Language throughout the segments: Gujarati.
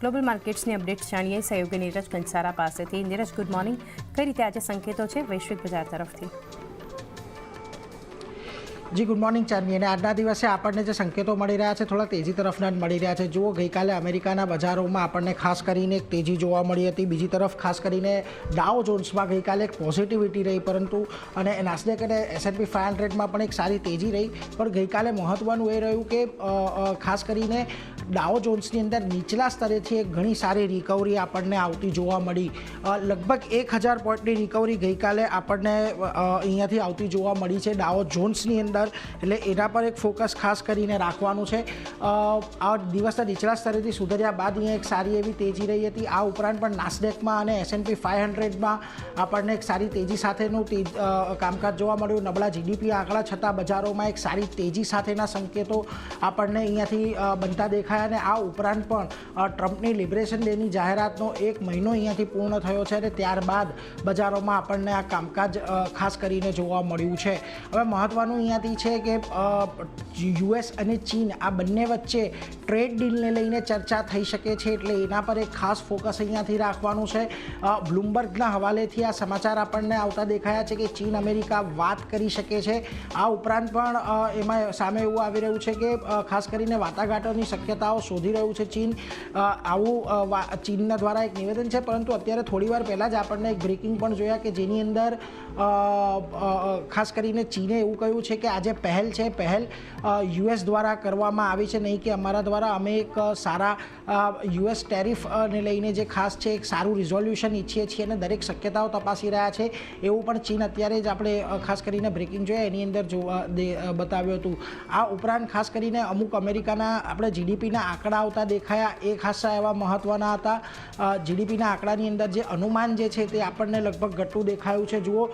ગ્લોબલ માર્કેટ્સની અપડેટ્સ જાણીએ સહયોગી નીરજ કંસારા પાસેથી। Neeraj, good morning. કઈ રીતે આજે સંકેતો છે વૈશ્વિક બજાર તરફથી? જી ગુડ મોર્નિંગ ચાંદની। અને આજના દિવસે આપણને જે સંકેતો મળી રહ્યા છે થોડા તેજી તરફના જ મળી રહ્યા છે। જુઓ, ગઈકાલે અમેરિકાના બજારોમાં આપણને ખાસ કરીને એક તેજી જોવા મળી હતી। બીજી તરફ ખાસ કરીને ડાઉ જોન્સમાં ગઈકાલે એક પોઝિટિવિટી રહી, પરંતુ અને નાસ્ડેક અને S&P 500માં પણ એક સારી તેજી રહી। પણ ગઈકાલે મહત્ત્વનું એ રહ્યું કે ખાસ કરીને ડાઉ જોન્સની અંદર નીચલા સ્તરેથી એક ઘણી સારી રિકવરી આપણને આવતી જોવા મળી। લગભગ 1000 પોઈન્ટની રિકવરી ગઈકાલે આપણને અહીંયાથી આવતી જોવા મળી છે ડાઉ જોન્સની અંદર। એટલે એના પર એક ફોકસ ખાસ કરીને રાખવાનું છે। આ દિવસના નીચલા સ્તરેથી સુધર્યા બાદ અહીંયા એક સારી એવી તેજી રહી હતી। આ ઉપરાંત પણ નાસ્ડેકમાં અને S&P 500માં આપણને એક સારી તેજી સાથેનું કામકાજ જોવા મળ્યું। નબળા GDP આંકડા છતાં બજારોમાં એક સારી તેજી સાથેના સંકેતો આપણને અહીંયાથી બનતા દેખાયા। અને આ ઉપરાંત પણ ટ્રમ્પની લિબરેશન ડેની જાહેરાતનો 1 મહિનો અહીંયાથી પૂર્ણ થયો છે અને ત્યારબાદ બજારોમાં આપણને આ કામકાજ ખાસ કરીને જોવા મળ્યું છે। હવે મહત્ત્વનું અહીંયાથી છે કે US અને ચીન આ બંને વચ્ચે ટ્રેડ ડીલને લઈને ચર્ચા થઈ શકે છે, એટલે એના પર એક ખાસ ફોકસ અહીંયાથી રાખવાનું છે। બ્લૂમબર્ગના હવાલેથી આ સમાચાર આપણને આવતા દેખાયા છે કે ચીન અમેરિકા વાત કરી શકે છે। આ ઉપરાંત પણ એમાં સામે એવું આવી રહ્યું છે કે ખાસ કરીને વાટાઘાટોની શક્યતાઓ શોધી રહ્યું છે ચીન। આવું ચીનના દ્વારા એક નિવેદન છે, પરંતુ અત્યારે થોડીવાર પહેલાં જ આપણને એક બ્રેકિંગ પણ જોયા કે જેની અંદર ખાસ કરીને ચીને એવું કહ્યું છે કે આ જે પહેલ છે પહેલ US દ્વારા કરવામાં આવી છે, નહીં કે અમારા દ્વારા। અમે એક સારા US ટેરિફને લઈને જે ખાસ છે એક સારું રિઝોલ્યુશન ઈચ્છીએ છીએ અને દરેક શક્યતાઓ તપાસી રહ્યા છે, એવું પણ ચીન અત્યારે જ આપણે ખાસ કરીને બ્રેકિંગ જોયા એની અંદર બતાવ્યું હતું। આ ઉપરાંત ખાસ કરીને અમુક અમેરિકાના આપણે GDPના આંકડા આવતા દેખાયા, એ ખાસા એવા મહત્ત્વના હતા। GDPના આંકડાની અંદર જે અનુમાન જે છે તે આપણને લગભગ ઘટતું દેખાયું છે। જુઓ,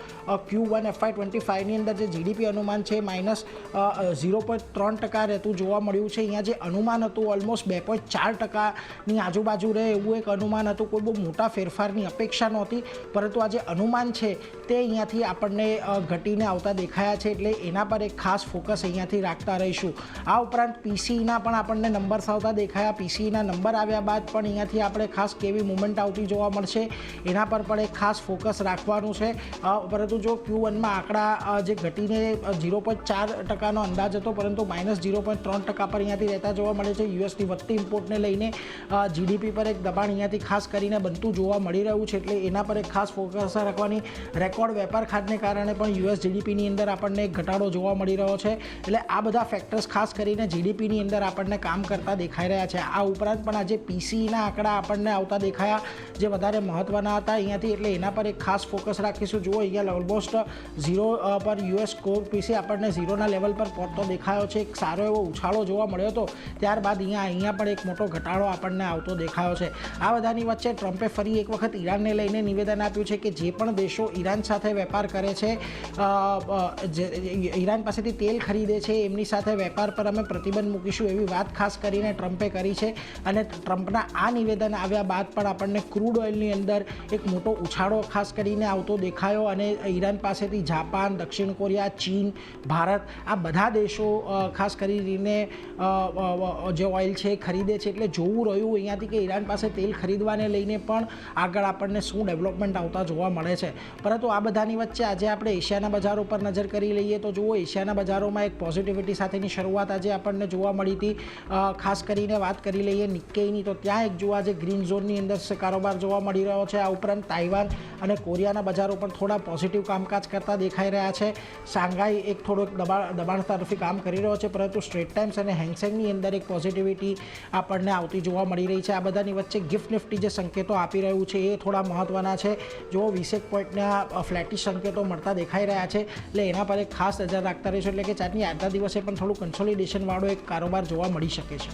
Q1 FY25ની અંદર જે GDP અનુમાન છે -0.3% રહેતું જોવા મળ્યું છે। અહીંયા જે અનુમાન હતું ઓલમોસ્ટ 2.4%ની આજુબાજુ રહે એવું એક અનુમાન હતું। કોઈ બહુ મોટા ફેરફારની અપેક્ષા નહોતી, પરંતુ આ જે અનુમાન છે તે અહીંયાથી આપણને ઘટીને આવતા દેખાયા છે, એટલે એના પર એક ખાસ ફોકસ અહીંયાથી રાખતા રહીશું। આ ઉપરાંત PCEના પણ આપણને નંબર્સ આવતા દેખાયા। PCEના નંબર આવ્યા બાદ પણ અહીંયાથી આપણે ખાસ કેવી મુવમેન્ટ આવતી જોવા મળશે એના પર પણ એક ખાસ ફોકસ રાખવાનું છે। પરંતુ જો Q1માં આંકડા જે ઘટીને 0.4%નો અંદાજ હતો, પરંતુ -0.3% પર અહીંયાથી રહેતા જોવા મળે છે। યુએસની વધતી ઇમ્પોર્ટને લઈને GDP પર એક દબાણ અહીંયાથી ખાસ કરીને બનતું જોવા મળી રહ્યું છે, એટલે એના પર એક ખાસ ફોકસ રાખવાની। રેકોર્ડ વેપાર ખાધને કારણે પણ US GDPની અંદર આપણને એક ઘટાડો જોવા મળી રહ્યો છે, એટલે આ બધા ફેક્ટર્સ ખાસ કરીને GDPની અંદર આપણને કામ કરતા દેખાઈ રહ્યા છે। આ ઉપરાંત પણ આજે PCEના આંકડા આપણને આવતા દેખાયા જે વધારે મહત્ત્વના હતા અહીંયાથી, એટલે એના પર એક ખાસ ફોકસ રાખીશું। જુઓ, અહીંયા ઓલમોસ્ટ 0 પર US કોર PC આપણને 0ના લેવલ પર પહોંચતો દેખાયો છે। એક સારો એવો ઉછાળો જોવા મળ્યો હતો, ત્યારબાદ અહીંયા પણ એક મોટો ઘટાડો આપણને આવતો દેખાયો છે। આ બધાની વચ્ચે ટ્રમ્પે ફરી એક વખત ઈરાનને લઈને નિવેદન આપ્યું છે કે જે પણ દેશો ઈરાન સાથે વેપાર કરે છે, ઈરાન પાસેથી તેલ ખરીદે છે, એમની સાથે વેપાર પર અમે પ્રતિબંધ મૂકીશું એવી વાત ખાસ કરીને ટ્રમ્પે કરી છે। અને ટ્રમ્પના આ નિવેદન આવ્યા બાદ પણ આપણને ક્રૂડ ઓઇલની અંદર એક મોટો ઉછાળો ખાસ કરીને આવતો દેખાયો, અને ઈરાન પાસેથી જાપાન, દક્ષિણ કોરિયા, ચીન, ભારત આ બધા દેશો ખાસ કરીને જે ઓઇલ છે ખરીદે છે, એટલે જોવું રહ્યું અહીંયાથી કે ઈરાન પાસે તેલ ખરીદવાને લઈને પણ આગળ આપણને શું ડેવલપમેન્ટ આવતા જોવા મળે છે। પરંતુ આ બધાની વચ્ચે આજે આપણે એશિયાના બજારો પર નજર કરી લઈએ તો જુઓ, એશિયાના બજારોમાં એક પોઝિટિવિટી સાથેની શરૂઆત આજે આપણને જોવા મળી હતી। ખાસ કરીને વાત કરી લઈએ નિક્કેઈની, તો ત્યાં એક જોવા જે ગ્રીન ઝોનની અંદર કારોબાર જોવા મળી રહ્યો છે। આ ઉપરાંત તાઇવાન અને કોરિયાના બજારો પણ થોડા પોઝિટિવ કામકાજ કરતા દેખાઈ રહ્યા છે। શાંઘાઈ એક થોડોક દબાણ તરફી કામ કરી રહ્યો છે, પરંતુ સ્ટ્રેટ ટાઈમ્સ અને હેંગસેંગની અંદર એક પોઝિટિવિટી આપણને આવતી જોવા મળી રહી છે। આ બધાની વચ્ચે ગિફ્ટ નિફ્ટી જે સંકેતો આપી રહ્યું છે એ થોડા મહત્ત્વના છે। જો 20 પોઈન્ટના ફ્લેટિશ સંકેતો મળતા દેખાઈ રહ્યા છે, એટલે એના પર એક ખાસ નજર રાખતા રહીશું, એટલે કે ચાટની આજના દિવસે પણ થોડું કન્સોલિડેશનવાળો એક કારોબાર જોવા મળી શકે છે।